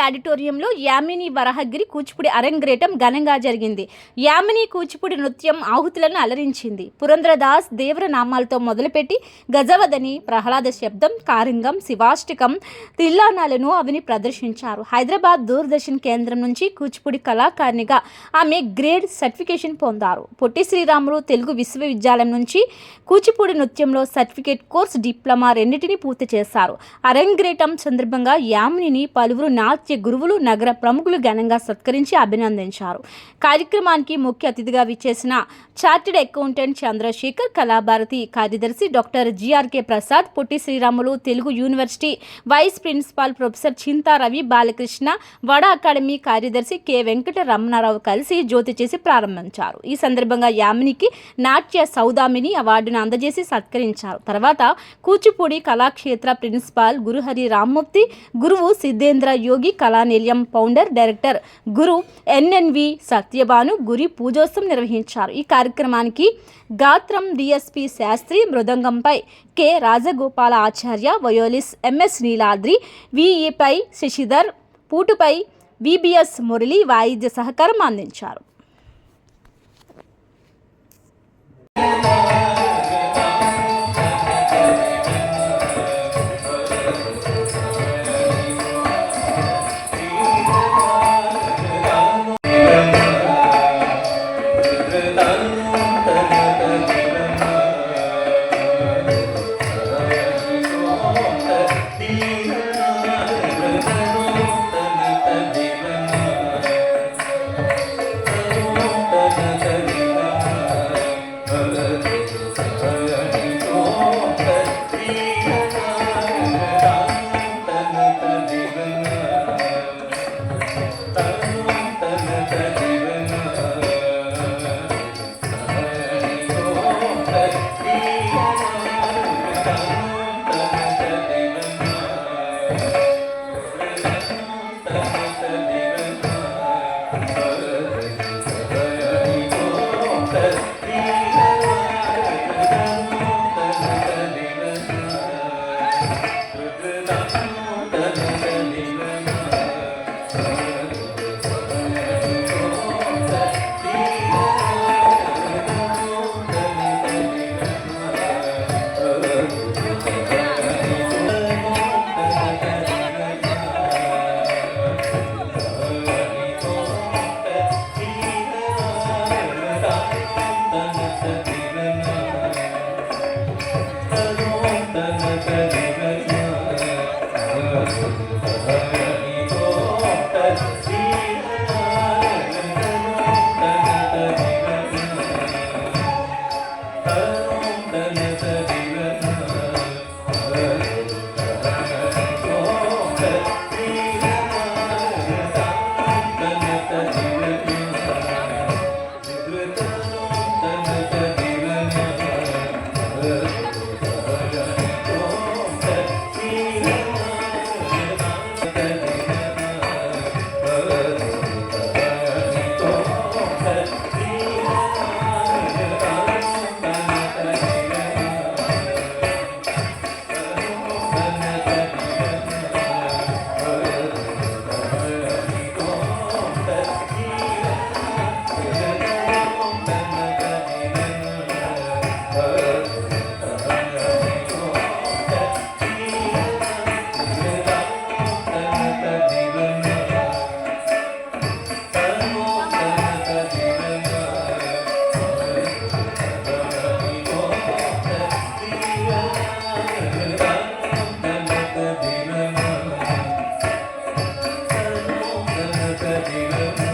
ఆడిటోరియంలో యామిని వరహగిరి కూచిపూడి అరంగేటం ఘనంగా జరిగింది. యామిని కూచిపూడి నృత్యం ఆహుతులను అలరించింది. పురంధ్రదాస్ దేవర నామాలతో మొదలుపెట్టి గజవదని, ప్రహ్లాద శబ్దం, కారింగం, శివాష్టకం, తిల్లానాలను అవిని ప్రదర్శించారు. హైదరాబాద్ దూరదర్శన్ కేంద్రం నుంచి కూచిపూడి కళాకారిణిగా ఆమె గ్రేడ్ సర్టిఫికేషన్ పొందారు. పొట్టి శ్రీరాములు తెలుగు విశ్వవిద్యాలయం నుంచి కూచిపూడి నృత్యంలో సర్టిఫికేట్ కోర్స్, డిప్లొమా రెండింటినీ పూర్తి చేశారు. అరంగేటం సందర్భంగా యామినిని పలువురు నాట్య గురువులు, నగర ప్రముఖులు ఘనంగా సత్కరించి అభినందించారు. కార్యక్రమానికి ముఖ్య అతిథిగా విచ్చేసిన చార్టెడ్ అకౌంటెంట్ చంద్రశేఖర్, కళాభారతి కార్యదర్శి doctor GRK Prasad, Potti Sriramulu Telugu university vice principal professor Chinta Ravi Balakrishna, వడ అకాడమీ కార్యదర్శి కె వెంకట రమణారావు కలిసి జ్యోతి చేసి ప్రారంభించారు. ఈ సందర్భంగా యామినికి నాట్య సౌదామిని అవార్డును అందజేసి సత్కరించారు. తర్వాత కూచిపూడి కళాక్షేత్ర ప్రిన్సిపాల్ గురుహరి రామ్మూర్తి, గురువు సిద్ధేంద్ర యోగి, కళానిలయం ఫౌండర్ డైరెక్టర్ గురు ఎన్ఎన్వి సత్యభాను గురి పూజోత్సవం నిర్వహించారు. ఈ కార్యక్రమానికి గాత్రం డిఎస్పి శాస్త్రి, మృదంగంపై కె రాజగోపాల ఆచార్య, వయోలిస్ ఎంఎస్ నీలాద్రి, విఈపై శశిధర్, పూటుపై విబిఎస్ మురళి వాయిద్య సహకారం అందించారు. Thank you.